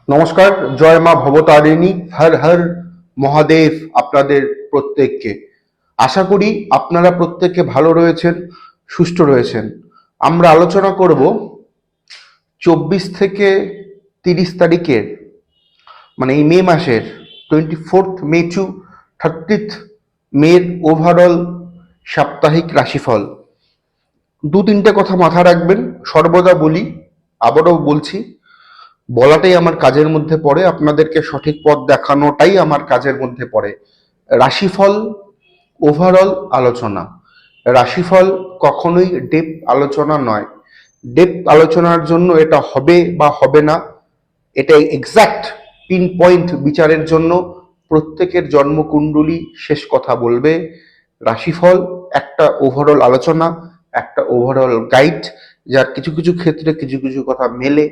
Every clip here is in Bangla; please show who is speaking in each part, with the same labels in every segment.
Speaker 1: নমস্কার, জয় মা ভবতারিণী, হর হর মহাদেব আপনাদের প্রত্যেককে। আশা করি আপনারা প্রত্যেকে ভালো রয়েছেন, সুস্থ রয়েছেন। আমরা আলোচনা করব 24 থেকে 30 তারিখের, মানে এই মে মাসের 24 মে টু 30 মের ওভারঅল সাপ্তাহিক রাশিফল। দু তিনটে কথা মাথা রাখবেন, সর্বদা বলি, আবারও বলছি, বলাটাই আমার কাজের মধ্যে পড়ে, আপনাদেরকে সঠিক পথ দেখানোটাই আমার কাজের মধ্যে পড়ে। রাশিফল ওভারঅল আলোচনা, রাশিফল কখনোই ডেপথ আলোচনা নয়। ডেপথ আলোচনার জন্য এটা হবে বা হবে না, এটা এক্সাক্ট পিন পয়েন্ট বিচারের জন্য প্রত্যেকের জন্মকুণ্ডলী শেষ কথা বলবে। রাশিফল একটা ওভারঅল আলোচনা, একটা ওভারঅল গাইড, যার কিছু কিছু ক্ষেত্রে কিছু কিছু কথা মেলে,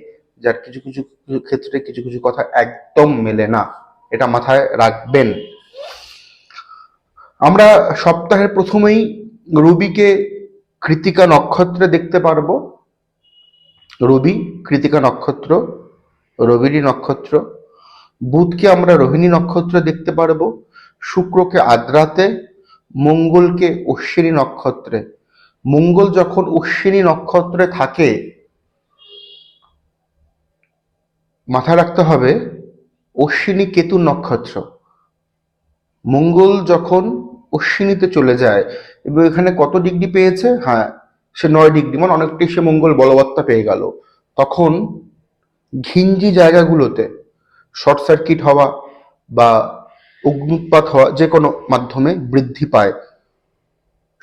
Speaker 1: যার কিছু কিছু ক্ষেত্রে কিছু কিছু কথা একদম মেলে না, এটা মাথায় রাখবেন। আমরা সপ্তাহের প্রথমেই রবিকে কৃতিকা নক্ষত্রে দেখতে পারবো। রবি কৃতিকা নক্ষত্র, রবিরই নক্ষত্র। বুধকে আমরা রোহিণী নক্ষত্রে দেখতে পারবো, শুক্রকে আদ্রাতে, মঙ্গলকে অশ্বিনী নক্ষত্রে। মঙ্গল যখন অশ্বিনী নক্ষত্রে থাকে, মাথায় রাখতে হবে অশ্বিনী কেতু নক্ষত্র। মঙ্গল যখন অশ্বিনীতে চলে যায় এবং এখানে কত ডিগ্রি পেয়েছে, হ্যাঁ সে 9 ডিগ্রি, মানে অনেকটাই সে মঙ্গল বলবত্তা পেয়ে গেল। তখন ঘিঞ্জি জায়গাগুলোতে শর্ট সার্কিট হওয়া বা অগ্নুৎপাত হওয়া যে কোনো মাধ্যমে বৃদ্ধি পায়।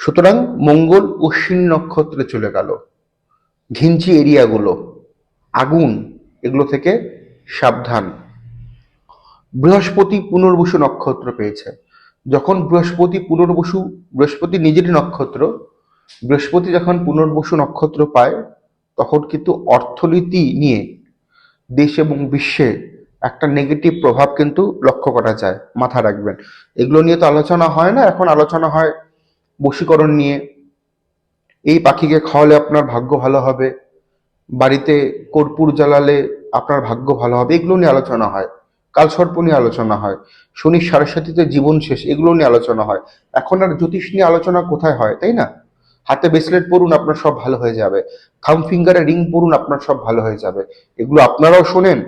Speaker 1: সুতরাং মঙ্গল অশ্বিনী নক্ষত্রে চলে গেল, ঘিঞ্জি এরিয়াগুলো, আগুন, এগুলো থেকে সাবধান। বৃহস্পতি পুনর্বসু নক্ষত্র পেয়েছে। যখন বৃহস্পতি নিজেরই নক্ষত্র, বৃহস্পতি যখন পুনর্বসু নক্ষত্র পায়, তখন কিন্তু অর্থনীতি নিয়ে দেশ এবং বিশ্বে একটা নেগেটিভ প্রভাব কিন্তু লক্ষ্য করা যায়, মাথা রাখবেন। এগুলো নিয়ে তো আলোচনা হয় না, এখন আলোচনা হয় বশীকরণ নিয়ে। এই পাখিকে খাওয়ালে আপনার ভাগ্য ভালো হবে, বাড়িতে কর্পূর জ্বালালে আপনার ভাগ্য ভালো হবে, এগুলো নিয়ে আলোচনা হয়। কালসর্প নিয়ে আলোচনা হয়, শনির সাড়ে জীবন শেষ, এগুলো নিয়ে আলোচনা হয়। এখন আর জ্যোতিষ নিয়ে আলোচনা কোথায় হয়, তাই না? হাতে ব্রেসলেট পরুন, আপনার সব ভালো হয়ে যাবে। থাম ফিঙ্গারে রিং পরুন, আপনার সব ভালো হয়ে যাবে। এগুলো আপনারাও শোনেন,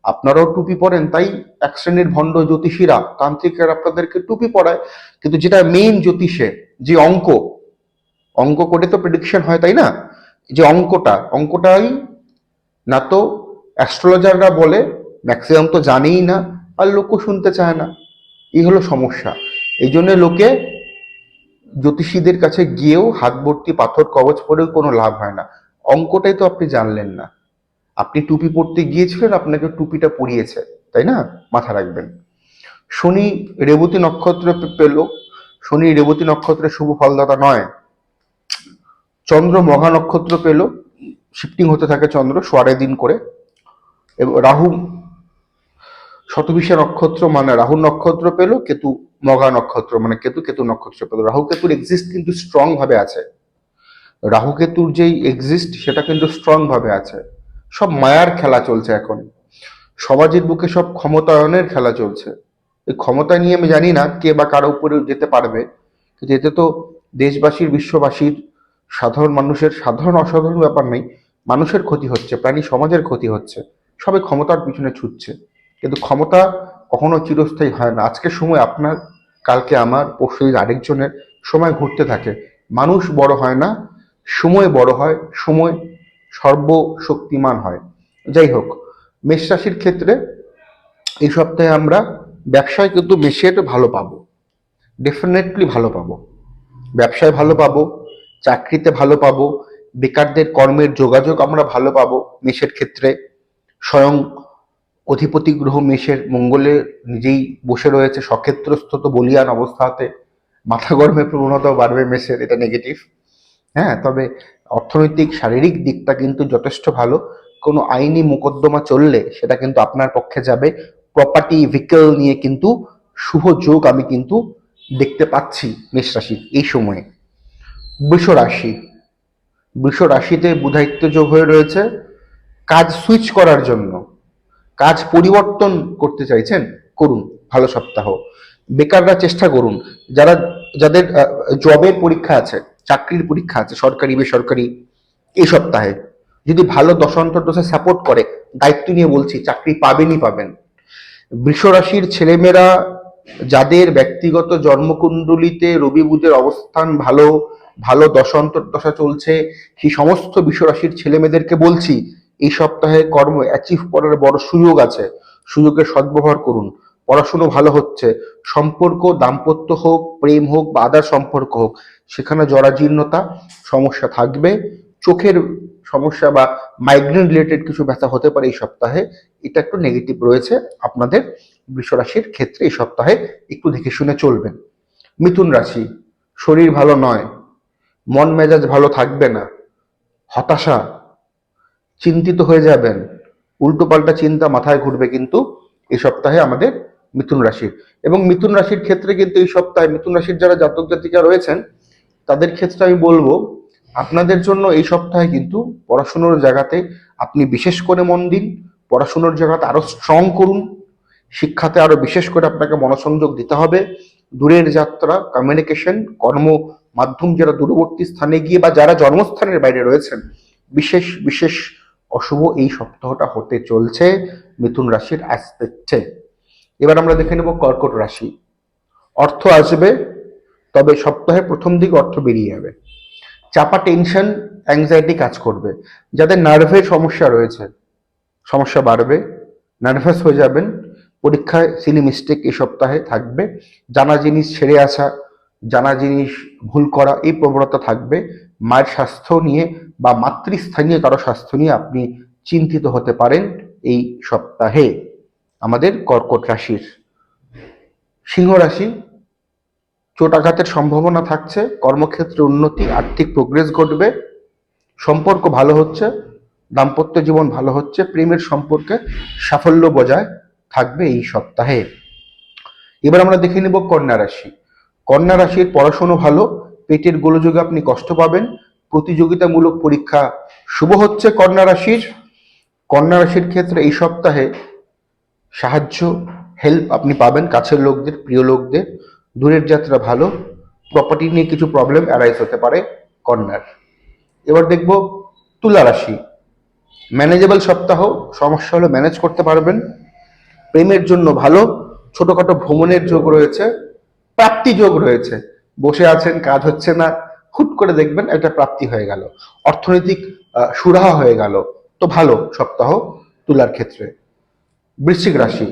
Speaker 1: আপনারাও টুপি পরেন, তাই এক শ্রেণীর ভণ্ড জ্যোতিষীরা, তান্ত্রিকের আপনাদেরকে টুপি পরায়। কিন্তু যেটা মেইন জ্যোতিষে, যে অঙ্ক, অঙ্ক করে তো প্রেডিকশন হয়, তাই না? যে অঙ্কটাই না তো অ্যাস্ট্রোলজাররা বলে, ম্যাক্সিমাম তো জানেই না, আর লোকও শুনতে চায় না। এই হলো সমস্যা। এই জন্য লোকে জ্যোতিষীদের কাছে গিয়েও হাত ভর্তি পাথর কবচ পরেও কোনো লাভ হয় না। অঙ্কটাই তো আপনি জানলেন না, আপনি টুপি পরতে গিয়েছিলেন, আপনাকে টুপিটা পরিয়েছে, তাই না? মাথা রাখবেন। শনি রেবতী নক্ষত্র পেল, শনি রেবতী নক্ষত্রে শুভ ফলদাতা নয়। চন্দ্র মঘা নক্ষত্র পেল, শিফটিং হতে থাকে চন্দ্র সোয়ারে দিন করে। এবং রাহু শতবিশা নক্ষত্র মানে রাহু নক্ষত্র পেল, কেতু মঘা নক্ষত্র মানে কেতু নক্ষত্র পেল। রাহু কেতুর এক্সিস্ট কিন্তু স্ট্রং ভাবে আছে, রাহু কেতুর যেই এক্সিস্ট সেটা কিন্তু স্ট্রং ভাবে আছে। সব মায়ার খেলা চলছে এখন, সমাজের বুকে সব ক্ষমতায়নের খেলা চলছে। এই ক্ষমতা নিয়ে আমি জানি না কে বা কারো উপরে যেতে পারবে, কিন্তু এতে তো দেশবাসীর, বিশ্ববাসীর, সাধারণ মানুষের, সাধারণ অসাধারণ ব্যাপার নেই, মানুষের ক্ষতি হচ্ছে, প্রাণী সমাজের ক্ষতি হচ্ছে। সবাই ক্ষমতার পিছনে ছুটছে, কিন্তু ক্ষমতা কখনো চিরস্থায়ী হয় না। আজকের সময় আপনার, কালকে আমার, পরশুদিন আরেকজনের, সময় ঘুরতে থাকে। মানুষ বড় হয় না, সময় বড় হয়, সময় সর্বশক্তিমান হয়। যাই হোক, মেষ রাশির ক্ষেত্রে এই সপ্তাহে আমরা ব্যবসায় কিন্তু মেষের ভালো পাবো, ডেফিনেটলি ভালো পাবো। ব্যবসায় ভালো পাবো, চাকরিতে ভালো পাবো, বেকারদের কর্মের যোগাযোগ আমরা ভালো পাবো মেষের ক্ষেত্রে। স্বয়ং অধিপতি গ্রহ মেষের মঙ্গলে নিজেই বসে রয়েছে সক্ষেত্রস্থ বলিয়ান অবস্থাতে, মাথা গরমের প্রবণতাও বাড়বে মেষের, এটা নেগেটিভ। হ্যাঁ, তবে অর্থনৈতিক শারীরিক দিকটা কিন্তু যথেষ্ট ভালো। কোনো আইনি মোকদ্দমা চললে সেটা কিন্তু আপনার পক্ষে যাবে। প্রপার্টি ভেহিকল নিয়ে কিন্তু শুভ যোগ আমি কিন্তু দেখতে পাচ্ছি মেষ রাশির এই সময়ে। বৃষ রাশি, বৃষ রাশিতে বুধায়িত্ব যোগ হয়ে রয়েছে কাজ সুইচ করার জন্য। কাজ পরিবর্তন করতে চাইছেন, করুন, ভালো সপ্তাহ। বেকাররা চেষ্টা করুন, যারা যাদের জবের পরীক্ষা আছে, চাকরির পরীক্ষা আছে, সরকারি বেসরকারি, এই সপ্তাহে যদি ভালো দশান্তর দশা সাপোর্ট করে, দায়িত্ব নিয়ে বলছি, চাকরি পাবেনই পাবেন। বৃষ রাশির ছেলেমেয়েরা যাদের ব্যক্তিগত জন্মকুণ্ডলিতে রবি বুধের অবস্থান ভালো, ভালো দশান্তর দশা চলছে, সেই সমস্ত বৃষ রাশির ছেলেমেয়েদেরকে বলছি, এই সপ্তাহে কর্ম অ্যাচিভ করার বড় সুযোগ আছে, সুযোগের সদ্ব্যবহার করুন। পড়াশুনো ভালো হচ্ছে, সম্পর্ক, দাম্পত্য হোক, প্রেম হোক বা আদার সম্পর্ক হোক, সেখানে জরাজীর্ণতা সমস্যা থাকবে। চোখের সমস্যা বা মাইগ্রেন রিলেটেড কিছু ব্যথা হতে পারে এই সপ্তাহে, এটা একটু নেগেটিভ রয়েছে আপনাদের বৃষ রাশির ক্ষেত্রে। এই সপ্তাহে একটু দেখে শুনে চলবেন। মিথুন রাশি, শরীর ভালো নয়, মন মেজাজ ভালো থাকবে না, হতাশা, চিন্তিত হয়ে যাবেন, উল্টোপাল্টা চিন্তা মাথায় ঘুরবে কিন্তু এই সপ্তাহে আমাদের মিথুন রাশির। এবং মিথুন রাশির ক্ষেত্রে কিন্তু এই সপ্তাহে মিথুন রাশির যারা জাতক জাতিকা রয়েছেন তাদের ক্ষেত্রে আমি বলবো, আপনাদের জন্য এই সপ্তাহে কিন্তু পড়াশুনোর জায়গাতে আপনি বিশেষ করে মন দিন, পড়াশুনোর জায়গাতে আরো স্ট্রং করুন, শিক্ষাতে আরো বিশেষ করে আপনাকে মনোসংযোগ দিতে হবে। দূরের যাত্রা, কমিউনিকেশন, কর্ম মাধ্যম, যারা দূরবর্তী স্থানে গিয়ে বা যারা জন্মস্থানের বাইরে রয়েছেন, বিশেষ বিশেষ অশুভ এই সপ্তাহটা হতে চলছে মিথুন রাশির অ্যাসপেক্টে। এবার আমরা দেখে নেব কর্কট রাশি। অর্থ আসবে, তবে সপ্তাহের প্রথম দিকে অর্থ বেরিয়ে যাবে। চাপা টেনশন, অ্যাংজাইটি কাজ করবে। যাদের নার্ভের সমস্যা রয়েছে, সমস্যা বাড়বে, নার্ভাস হয়ে যাবেন। পরীক্ষায় সিলি মিস্টেক এই সপ্তাহে থাকবে। জানা জিনিস ছেড়ে আসা, জানা জিনিস ভুল করা, এই প্রবণতা থাকবে। মায়ের স্বাস্থ্য নিয়ে বা মাতৃস্থানীয় কারো স্বাস্থ্য নিয়ে আপনি চিন্তিত হতে পারেন এই সপ্তাহে আমাদের কর্কট রাশির। সিংহ রাশি, চোট আঘাতের সম্ভাবনা থাকছে, কর্মক্ষেত্রে উন্নতি, আর্থিক প্রোগ্রেস ঘটবে, সম্পর্ক ভালো হচ্ছে, দাম্পত্য জীবন ভালো হচ্ছে, প্রেমের সম্পর্কে সাফল্য বজায় থাকবে এই সপ্তাহে। এবার আমরা দেখে নেব কন্যা রাশি। কন্যা রাশির পড়াশুনো ভালো, পেটের গোলযোগে আপনি কষ্ট পাবেন, প্রতিযোগিতামূলক পরীক্ষা শুভ হচ্ছে কন্যা রাশির। কন্যা রাশির ক্ষেত্রে এই সপ্তাহে সাহায্য, হেল্প আপনি পাবেন কাছের লোকদের, প্রিয় লোকদের। দূরের যাত্রা ভালো, প্রপার্টি নিয়ে কিছু প্রবলেম অ্যারাইজ হতে পারে কন্যার। এবার দেখব তুলা রাশি। ম্যানেজেবল সপ্তাহ, সমস্যা হলে ম্যানেজ করতে পারবেন। প্রেমের জন্য ভালো, ছোটখাটো ভ্রমণের যোগ রয়েছে, প্রাপ্তি যোগ রয়েছে। বসে আছেন, কাজ হচ্ছে না, হুট করে দেখবেন একটা প্রাপ্তি হয়ে গেল, অর্থনৈতিক সুরাহা হয়ে গেল, তো ভালো সপ্তাহ তুলার ক্ষেত্রে। বৃশ্চিক রাশি,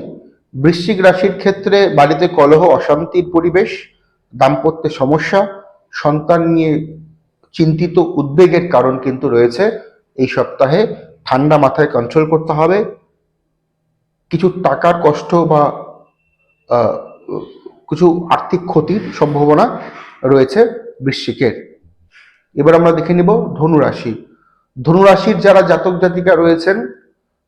Speaker 1: বৃশ্চিক রাশির ক্ষেত্রে বাড়িতে কলহ, অশান্তির পরিবেশ, দাম্পত্যে সমস্যা, সন্তান নিয়ে চিন্তিত, উদ্বেগের কারণ কিন্তু রয়েছে এই সপ্তাহে। ঠান্ডা মাথায় কন্ট্রোল করতে হবে। কিছু টাকার কষ্ট বা আহ, কিছু আর্থিক ক্ষতির সম্ভাবনা রয়েছে বৃশ্চিকের। এবার আমরা দেখে নিব ধনু রাশি। ধনু রাশির যারা জাতক জাতিকা রয়েছেন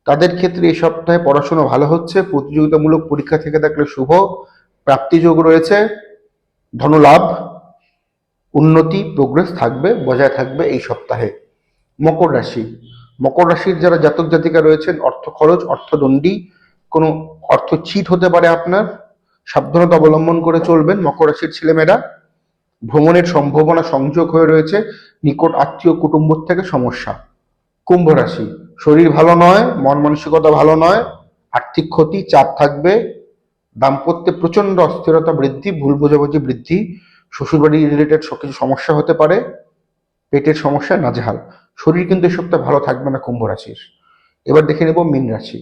Speaker 1: তাদের ক্ষেত্রে এই সপ্তাহে পড়াশোনা ভালো হচ্ছে, প্রতিযোগিতামূলক পরীক্ষা থেকে থাকলে শুভ, প্রাপ্তিযোগ রয়েছে, ধনলাভ, উন্নতি, প্রোগ্রেস থাকবে, বজায় থাকবে এই সপ্তাহে। মকর রাশি, মকর রাশির যারা জাতক জাতিকা রয়েছেন, অর্থ খরচ, অর্থদণ্ডী, কোনো অর্থ চিট হতে পারে আপনার, সাবধানতা অবলম্বন করে চলবেন মকর রাশির ছেলেমেয়েরা। ভ্রমণের সম্ভাবনা সংযোগ হয়ে রয়েছে, নিকট আত্মীয় কুটুম্ব থেকে সমস্যা। কুম্ভ রাশি, শরীর ভালো নয়, মন মানসিকতা ভালো নয়, আর্থিক ক্ষতি, চাপ থাকবে, দাম্পত্যে প্রচন্ড অস্থিরতা বৃদ্ধি, ভুল বোঝাবুঝি বৃদ্ধি, শ্বশুরবাড়ি রিলেটেড কিছু সমস্যা হতে পারে, পেটের সমস্যা নাজেহাল। শরীর কিন্তু এই সপ্তাহে ভালো থাকবে না কুম্ভ রাশির। এবার দেখে নেব মীন রাশি।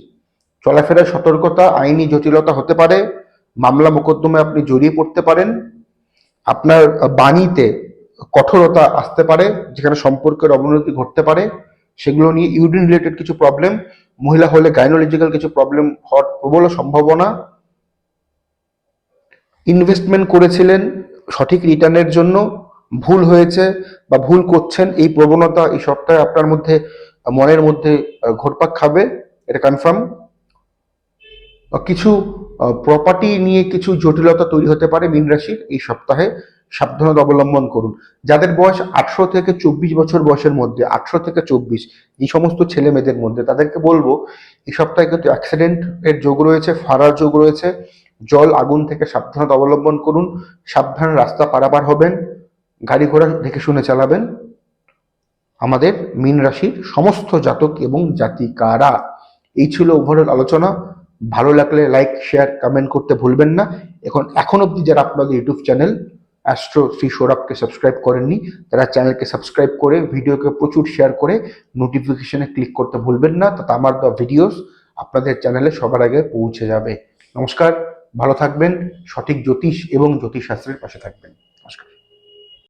Speaker 1: চলাফেরায় সতর্কতা, আইনি জটিলতা হতে পারে, মামলা মোকদ্দমায় আপনি জড়িয়ে পড়তে পারেন, আপনার বাণীতে কঠোরতা আসতে পারে, যেখানে সম্পর্কের অবনতি ঘটতে পারে, সেগুলো নিয়ে ইউরিন রিলেটেড কিছু প্রবলেম, মহিলা হলে গাইনোলজিক্যাল কিছু প্রবলেম হওয়ার প্রবল সম্ভাবনা। ইনভেস্টমেন্ট করেছিলেন সঠিক রিটার্নের জন্য, ভুল হয়েছে বা ভুল করছেন, এই প্রবণতা এই সপ্তাহে আপনার মধ্যে মনের মধ্যে ঘোরপাক খাবে, এটা কনফার্ম। কিছু প্রপার্টি নিয়ে কিছু জটিলতা তৈরি হতে পারে মীন রাশির এই সপ্তাহে, সাবধানতা অবলম্বন করুন। যাদের বয়স 18 থেকে 24 বছর বয়সের মধ্যে, 18 থেকে 24, এই সমস্ত ছেলে মেয়েদের মধ্যে, তাদেরকে বলবো এই সপ্তাহে কিন্তু অ্যাক্সিডেন্ট এর যোগ রয়েছে, ফারার যোগ রয়েছে। জল আগুন থেকে সাবধানতা অবলম্বন করুন, সাবধানে রাস্তা পারাপার হবেন, গাড়ি ঘোড়া দেখে শুনে চালাবেন। আমাদের মীন রাশির সমস্ত জাতক এবং জাতিকারা, এই ছিল ওভারঅল আলোচনা। ভালো লাগলে লাইক শেয়ার কমেন্ট করতে ভুলবেন না। এখন অবধি যারা আপনাদের ইউটিউব চ্যানেল অ্যাস্ট্রো শ্রী সৌরভকে সাবস্ক্রাইব করেননি, তারা চ্যানেলকে সাবস্ক্রাইব করে ভিডিওকে প্রচুর শেয়ার করে নোটিফিকেশনে ক্লিক করতে ভুলবেন না, তাতে আমার দেওয়া ভিডিওস আপনাদের চ্যানেলে সবার আগে পৌঁছে যাবে। নমস্কার, ভালো থাকবেন, সঠিক জ্যোতিষ এবং জ্যোতিষশাস্ত্রের পাশে থাকবেন।